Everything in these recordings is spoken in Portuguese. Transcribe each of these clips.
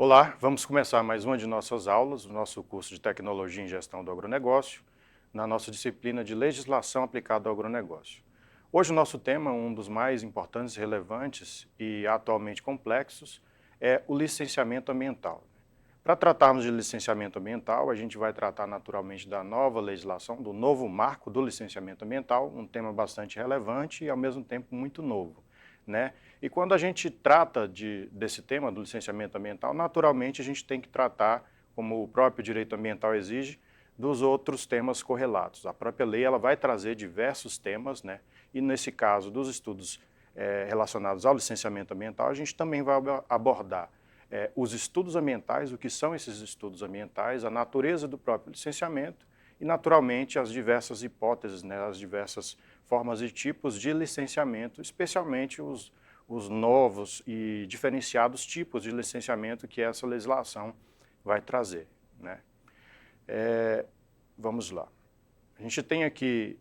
Olá, vamos começar mais uma de nossas aulas, o nosso curso de Tecnologia em Gestão do Agronegócio, na nossa disciplina de Legislação aplicada ao agronegócio. Hoje o nosso tema, um dos mais importantes, relevantes e atualmente complexos, é o licenciamento ambiental. Para tratarmos de licenciamento ambiental, a gente vai tratar naturalmente da nova legislação, do novo marco do licenciamento ambiental, um tema bastante relevante e ao mesmo tempo muito novo, né? E quando a gente trata desse tema do licenciamento ambiental, naturalmente a gente tem que tratar, como o próprio direito ambiental exige, dos outros temas correlatos. A própria lei ela vai trazer diversos temas, né? E nesse caso dos estudos relacionados ao licenciamento ambiental, a gente também vai abordar os estudos ambientais, o que são esses estudos ambientais, a natureza do próprio licenciamento e, naturalmente, as diversas hipóteses, né, as diversas formas e tipos de licenciamento, especialmente os novos e diferenciados tipos de licenciamento que essa legislação vai trazer, né? Vamos lá. A gente tem aqui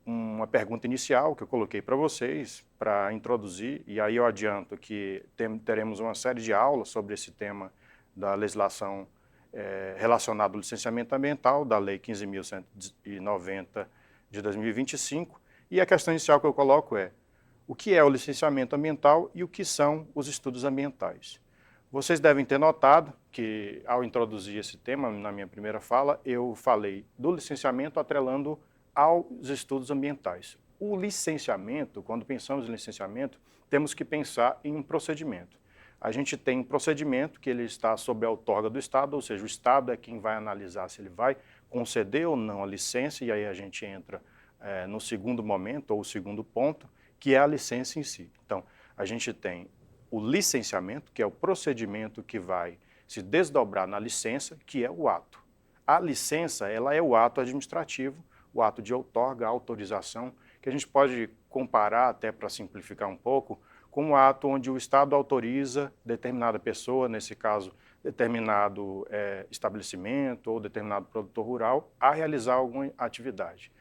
uma pergunta inicial que eu coloquei para vocês, para introduzir, e aí eu adianto que teremos uma série de aulas sobre esse tema da legislação relacionada ao licenciamento ambiental, da Lei 15.190 de 2025, e a questão inicial que eu coloco é: o que é o licenciamento ambiental e o que são os estudos ambientais? Vocês devem ter notado que, ao introduzir esse tema, na minha primeira fala, eu falei do licenciamento atrelando aos estudos ambientais. O licenciamento, quando pensamos em licenciamento, temos que pensar em um procedimento. A gente tem um procedimento que ele está sob a outorga do Estado, ou seja, o Estado é quem vai analisar se ele vai conceder ou não a licença, e aí a gente entra no segundo momento, ou o segundo ponto, que é a licença em si. Então, a gente tem o licenciamento, que é o procedimento que vai se desdobrar na licença, que é o ato. A licença, ela é o ato administrativo, o ato de outorga, autorização, que a gente pode comparar, até para simplificar um pouco, com o ato onde o Estado autoriza determinada pessoa, nesse caso, determinado estabelecimento ou determinado produtor rural, a realizar alguma atividade.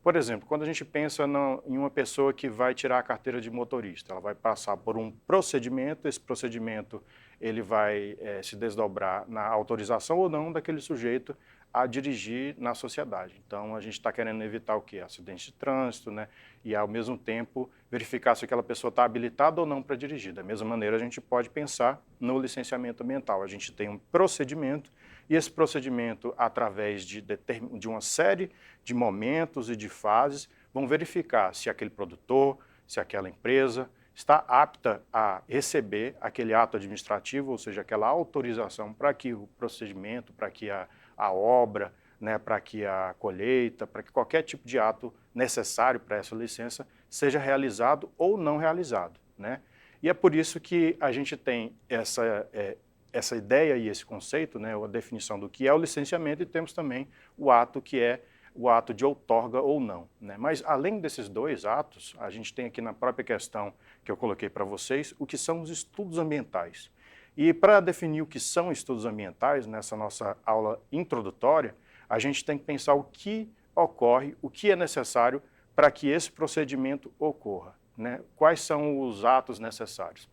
Por exemplo, quando a gente pensa em uma pessoa que vai tirar a carteira de motorista, ela vai passar por um procedimento, esse procedimento ele vai se desdobrar na autorização ou não daquele sujeito a dirigir na sociedade. Então, a gente está querendo evitar o quê? Acidentes de trânsito, né? E, ao mesmo tempo, verificar se aquela pessoa está habilitada ou não para dirigir. Da mesma maneira, a gente pode pensar no licenciamento ambiental. A gente tem um procedimento e esse procedimento, através de uma série de momentos e de fases, vão verificar se aquele produtor, se aquela empresa está apta a receber aquele ato administrativo, ou seja, aquela autorização para que o procedimento, para que a obra, né, para que a colheita, para que qualquer tipo de ato necessário para essa licença seja realizado ou não realizado, né? E é por isso que a gente tem essa ideia e esse conceito, né, a definição do que é o licenciamento, e temos também o ato que é o ato de outorga ou não, né? Mas além desses dois atos, a gente tem aqui na própria questão que eu coloquei para vocês, o que são os estudos ambientais. E para definir o que são estudos ambientais, nessa nossa aula introdutória, a gente tem que pensar o que ocorre, o que é necessário para que esse procedimento ocorra, né? Quais são os atos necessários.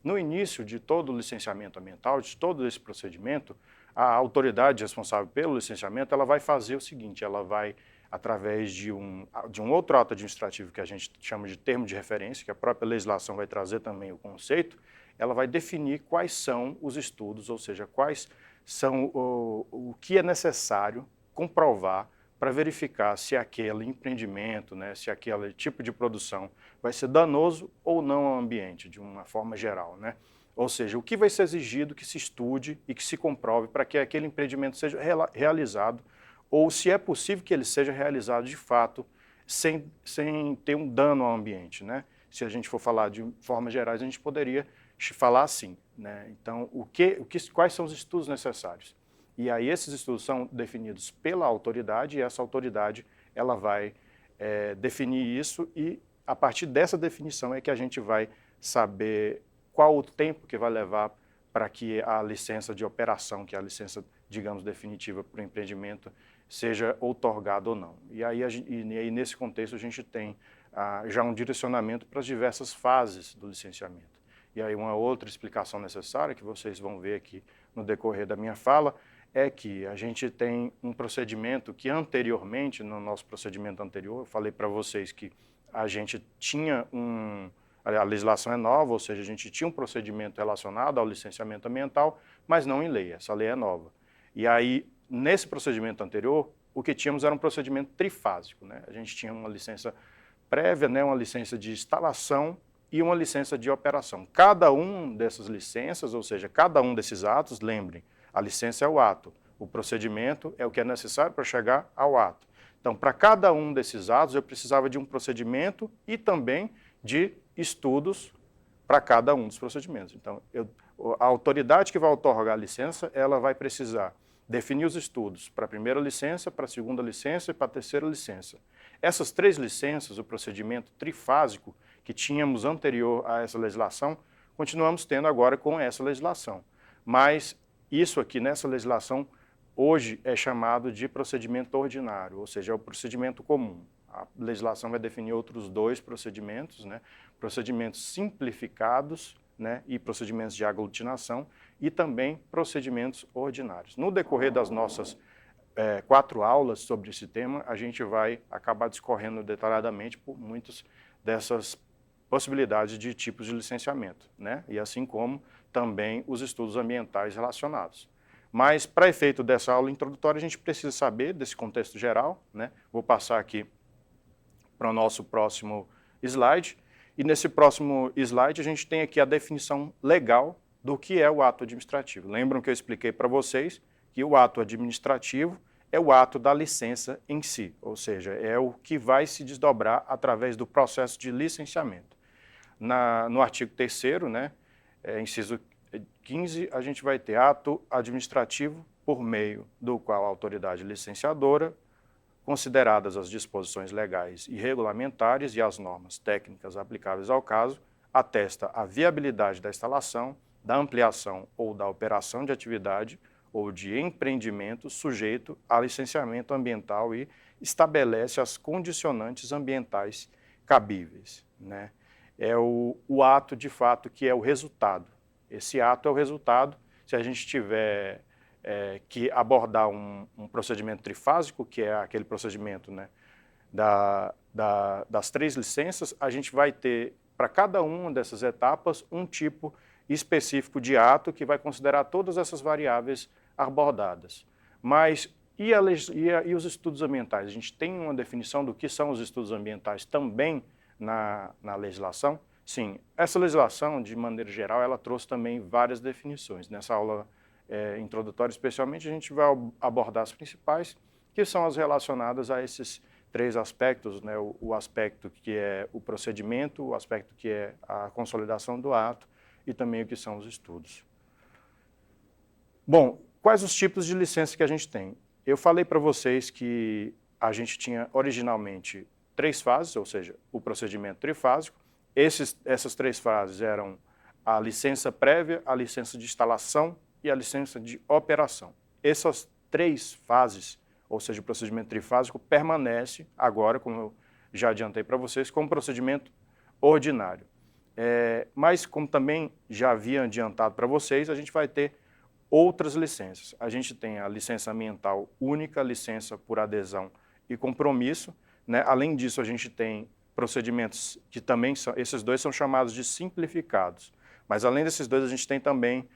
No início de todo o licenciamento ambiental, de todo esse procedimento, a autoridade responsável pelo licenciamento, ela vai fazer o seguinte: ela vai, através de um outro ato administrativo que a gente chama de termo de referência, que a própria legislação vai trazer também o conceito, ela vai definir quais são os estudos, ou seja, quais são o que é necessário comprovar para verificar se aquele empreendimento, né, se aquele tipo de produção vai ser danoso ou não ao ambiente, de uma forma geral, né? Ou seja, o que vai ser exigido que se estude e que se comprove para que aquele empreendimento seja realizado, ou se é possível que ele seja realizado de fato, sem ter um dano ao ambiente, né? Se a gente for falar de formas gerais, a gente poderia falar assim, né? Então, quais são os estudos necessários? E aí esses estudos são definidos pela autoridade, e essa autoridade ela vai definir isso, e a partir dessa definição é que a gente vai saber qual o tempo que vai levar para que a licença de operação, que é a licença, digamos, definitiva para o empreendimento, seja outorgada ou não. E aí nesse contexto a gente tem já um direcionamento para as diversas fases do licenciamento. E aí uma outra explicação necessária que vocês vão ver aqui no decorrer da minha fala é que a gente tem um procedimento que anteriormente, no nosso procedimento anterior, eu falei para vocês que a gente tinha a legislação é nova, ou seja, a gente tinha um procedimento relacionado ao licenciamento ambiental, mas não em lei, essa lei é nova. E aí, nesse procedimento anterior, o que tínhamos era um procedimento trifásico, né? A gente tinha uma licença prévia, né, uma licença de instalação e uma licença de operação. Cada um dessas licenças, ou seja, cada um desses atos, lembrem, a licença é o ato, o procedimento é o que é necessário para chegar ao ato. Então, para cada um desses atos, eu precisava de um procedimento e também de estudos para cada um dos procedimentos. Então, a autoridade que vai outorgar a licença, ela vai precisar definir os estudos para a primeira licença, para a segunda licença e para a terceira licença. Essas 3 licenças, o procedimento trifásico que tínhamos anterior a essa legislação, continuamos tendo agora com essa legislação. Mas isso aqui, nessa legislação, hoje é chamado de procedimento ordinário, ou seja, é o procedimento comum. A legislação vai definir outros 2 procedimentos, né? Procedimentos simplificados, né? E procedimentos de aglutinação e também procedimentos ordinários. No decorrer das nossas 4 aulas sobre esse tema, a gente vai acabar discorrendo detalhadamente por muitas dessas possibilidades de tipos de licenciamento, né? E assim como também os estudos ambientais relacionados. Mas, para efeito dessa aula introdutória, a gente precisa saber desse contexto geral, né? Vou passar aqui para o nosso próximo slide. E nesse próximo slide a gente tem aqui a definição legal do que é o ato administrativo. Lembram que eu expliquei para vocês que o ato administrativo é o ato da licença em si, ou seja, é o que vai se desdobrar através do processo de licenciamento. No artigo 3º, né, inciso 15, a gente vai ter ato administrativo por meio do qual a autoridade licenciadora, consideradas as disposições legais e regulamentares e as normas técnicas aplicáveis ao caso, atesta a viabilidade da instalação, da ampliação ou da operação de atividade ou de empreendimento sujeito a licenciamento ambiental e estabelece as condicionantes ambientais cabíveis, né? É o ato, de fato, que é o resultado. Esse ato é o resultado. Se a gente tiver que abordar um procedimento trifásico, que é aquele procedimento, né, das 3 licenças, a gente vai ter, para cada uma dessas etapas, um tipo específico de ato que vai considerar todas essas variáveis abordadas. Mas e os estudos ambientais? A gente tem uma definição do que são os estudos ambientais também na legislação? Sim, essa legislação, de maneira geral, ela trouxe também várias definições. Nessa aula introdutória, especialmente, a gente vai abordar as principais, que são as relacionadas a esses 3 aspectos, né? O aspecto que é o procedimento, o aspecto que é a consolidação do ato e também o que são os estudos. Bom, quais os tipos de licença que a gente tem? Eu falei para vocês que a gente tinha originalmente 3 fases, ou seja, o procedimento trifásico. Essas 3 fases eram a licença prévia, a licença de instalação e a licença de operação. Essas 3 fases, ou seja, o procedimento trifásico, permanece agora, como eu já adiantei para vocês, como procedimento ordinário. Mas, como também já havia adiantado para vocês, a gente vai ter outras licenças. A gente tem a licença ambiental única, licença por adesão e compromisso, né? Além disso, a gente tem procedimentos que também são, esses 2 são chamados de simplificados. Mas, além desses 2, a gente tem também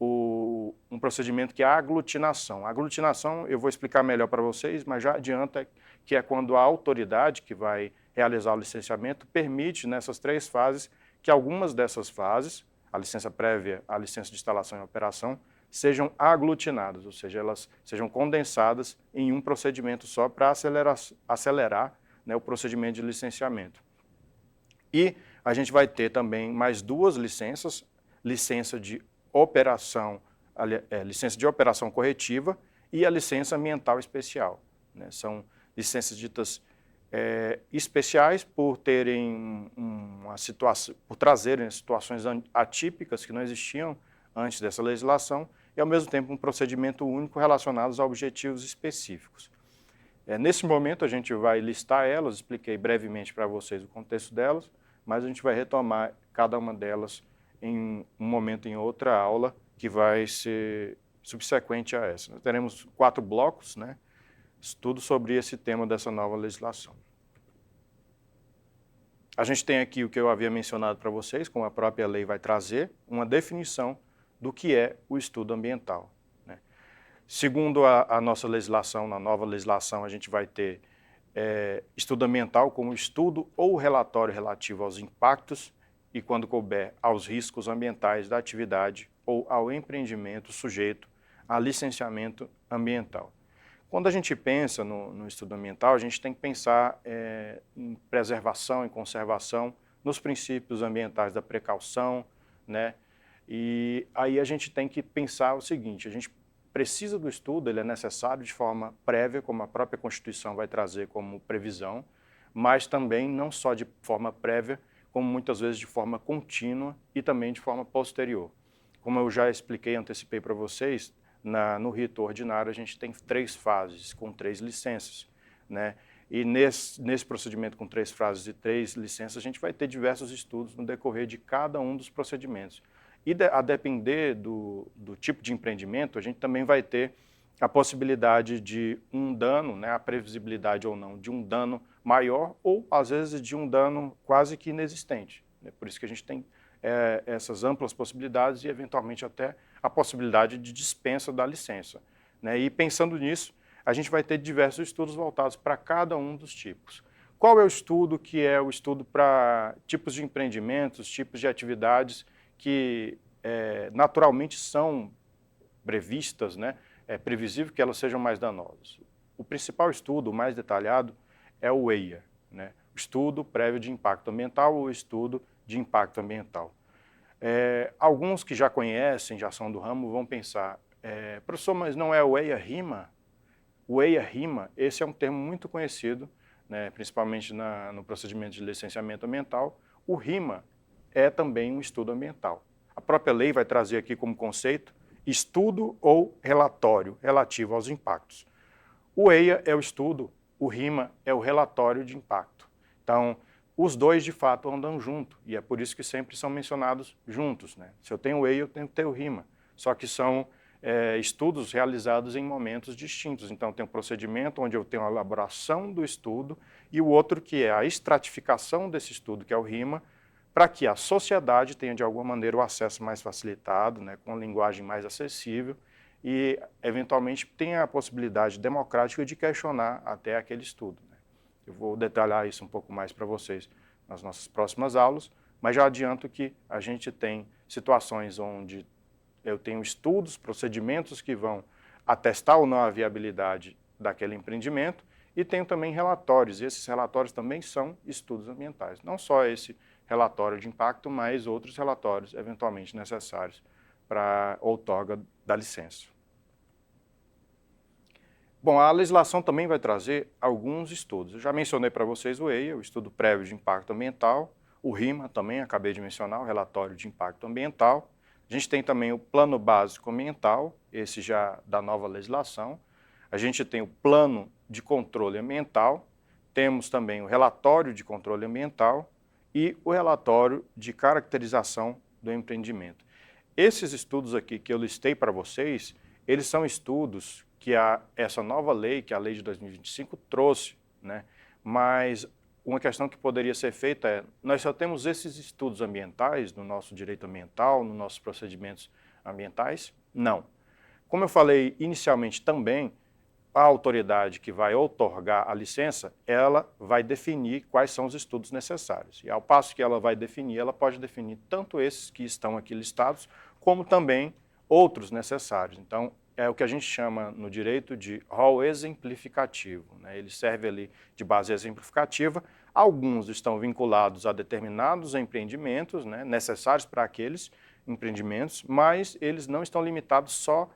um procedimento que é a aglutinação. A aglutinação eu vou explicar melhor para vocês, mas já adianta que é quando a autoridade que vai realizar o licenciamento permite, nessas 3 fases, que algumas dessas fases, a licença prévia, a licença de instalação e operação, sejam aglutinadas, ou seja, elas sejam condensadas em um procedimento só para acelerar, né, o procedimento de licenciamento. E a gente vai ter também mais 2 licenças, licença de operação corretiva e a licença ambiental especial, né? São licenças ditas especiais por terem por trazerem situações atípicas que não existiam antes dessa legislação e, ao mesmo tempo, um procedimento único relacionado a objetivos específicos. Nesse momento, a gente vai listar elas, expliquei brevemente para vocês o contexto delas, mas a gente vai retomar cada uma delas em um momento em outra aula, que vai ser subsequente a essa. Nós teremos 4 blocos, né? Tudo sobre esse tema dessa nova legislação. A gente tem aqui o que eu havia mencionado para vocês, como a própria lei vai trazer, uma definição do que é o estudo ambiental, né? Segundo a nossa legislação, na nova legislação, a gente vai ter estudo ambiental como estudo ou relatório relativo aos impactos e, quando couber, aos riscos ambientais da atividade ou ao empreendimento sujeito a licenciamento ambiental. Quando a gente pensa no estudo ambiental, a gente tem que pensar em preservação, em conservação, nos princípios ambientais da precaução, né? E aí a gente tem que pensar o seguinte: a gente precisa do estudo, ele é necessário de forma prévia, como a própria Constituição vai trazer como previsão, mas também não só de forma prévia, como muitas vezes de forma contínua e também de forma posterior. Como eu já expliquei, antecipei para vocês, no rito ordinário a gente tem 3 fases, com 3 licenças, né? E nesse procedimento com 3 fases e 3 licenças, a gente vai ter diversos estudos no decorrer de cada um dos procedimentos. E a depender do tipo de empreendimento, a gente também vai ter a possibilidade de um dano, né, a previsibilidade ou não, de um dano maior ou, às vezes, de um dano quase que inexistente, né? Por isso que a gente tem essas amplas possibilidades e, eventualmente, até a possibilidade de dispensa da licença, né? E, pensando nisso, a gente vai ter diversos estudos voltados para cada um dos tipos. Qual é o estudo que é o estudo para tipos de empreendimentos, tipos de atividades que naturalmente são previstas, né? É previsível que elas sejam mais danosas. O principal estudo, o mais detalhado, é o EIA, né? O estudo prévio de impacto ambiental ou estudo de impacto ambiental. Alguns que já conhecem, já são do ramo, vão pensar, professor, mas não é o EIA-RIMA? O EIA-RIMA, esse é um termo muito conhecido, né, principalmente no procedimento de licenciamento ambiental. O RIMA é também um estudo ambiental. A própria lei vai trazer aqui como conceito estudo ou relatório relativo aos impactos. O EIA é o estudo, o RIMA é o relatório de impacto. Então, os dois de fato andam junto, e é por isso que sempre são mencionados juntos, né? Se eu tenho o EIA, eu tenho que ter o RIMA, só que são estudos realizados em momentos distintos. Então, tem um procedimento onde eu tenho a elaboração do estudo e o outro que é a estratificação desse estudo, que é o RIMA, para que a sociedade tenha, de alguma maneira, o acesso mais facilitado, né, com linguagem mais acessível e, eventualmente, tenha a possibilidade democrática de questionar até aquele estudo, né? Eu vou detalhar isso um pouco mais para vocês nas nossas próximas aulas, mas já adianto que a gente tem situações onde eu tenho estudos, procedimentos que vão atestar ou não a viabilidade daquele empreendimento e tenho também relatórios, e esses relatórios também são estudos ambientais. Não só esse relatório de impacto, mas outros relatórios eventualmente necessários para outorga da licença. Bom, a legislação também vai trazer alguns estudos. Eu já mencionei para vocês o EIA, o Estudo Prévio de Impacto Ambiental, o RIMA também, acabei de mencionar, o Relatório de Impacto Ambiental. A gente tem também o Plano Básico Ambiental, esse já da nova legislação. A gente tem o Plano de Controle Ambiental, temos também o Relatório de Controle Ambiental e o Relatório de Caracterização do Empreendimento. Esses estudos aqui que eu listei para vocês, eles são estudos que essa nova lei, que é a lei de 2025, trouxe, né? Mas uma questão que poderia ser feita é, nós só temos esses estudos ambientais no nosso direito ambiental, nos nossos procedimentos ambientais? Não. Como eu falei inicialmente também, a autoridade que vai outorgar a licença, ela vai definir quais são os estudos necessários. E ao passo que ela vai definir, ela pode definir tanto esses que estão aqui listados, como também outros necessários. Então, é o que a gente chama no direito de rol exemplificativo, né? Ele serve ali de base exemplificativa. Alguns estão vinculados a determinados empreendimentos, né, necessários para aqueles empreendimentos, mas eles não estão limitados só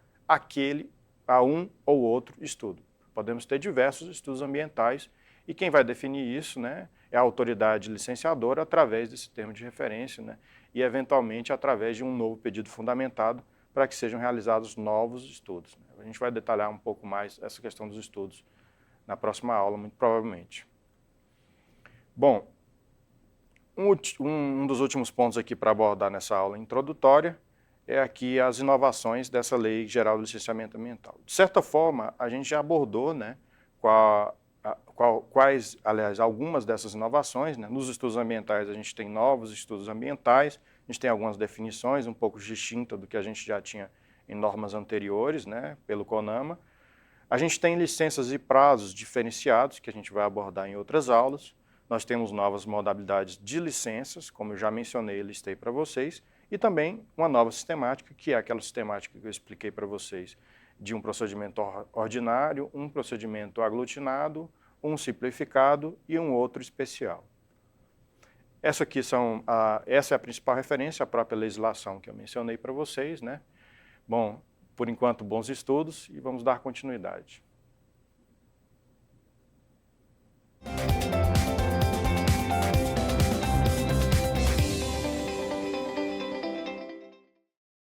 a um ou outro estudo. Podemos ter diversos estudos ambientais e quem vai definir isso, né, é a autoridade licenciadora através desse termo de referência, né, e eventualmente através de um novo pedido fundamentado para que sejam realizados novos estudos. A gente vai detalhar um pouco mais essa questão dos estudos na próxima aula, muito provavelmente. Bom, um dos últimos pontos aqui para abordar nessa aula introdutória é aqui as inovações dessa Lei Geral do Licenciamento Ambiental. De certa forma, a gente já abordou, né, quais, aliás, algumas dessas inovações, né? Nos estudos ambientais a gente tem novos estudos ambientais, a gente tem algumas definições um pouco distintas do que a gente já tinha em normas anteriores, né, pelo CONAMA. A gente tem licenças e prazos diferenciados, que a gente vai abordar em outras aulas. Nós temos novas modalidades de licenças, como eu já mencionei e listei para vocês, e também uma nova sistemática, que é aquela sistemática que eu expliquei para vocês, de um procedimento ordinário, um procedimento aglutinado, um simplificado e um outro especial. Essa é a principal referência, a própria legislação que eu mencionei para vocês, né? Bom, por enquanto, bons estudos e vamos dar continuidade.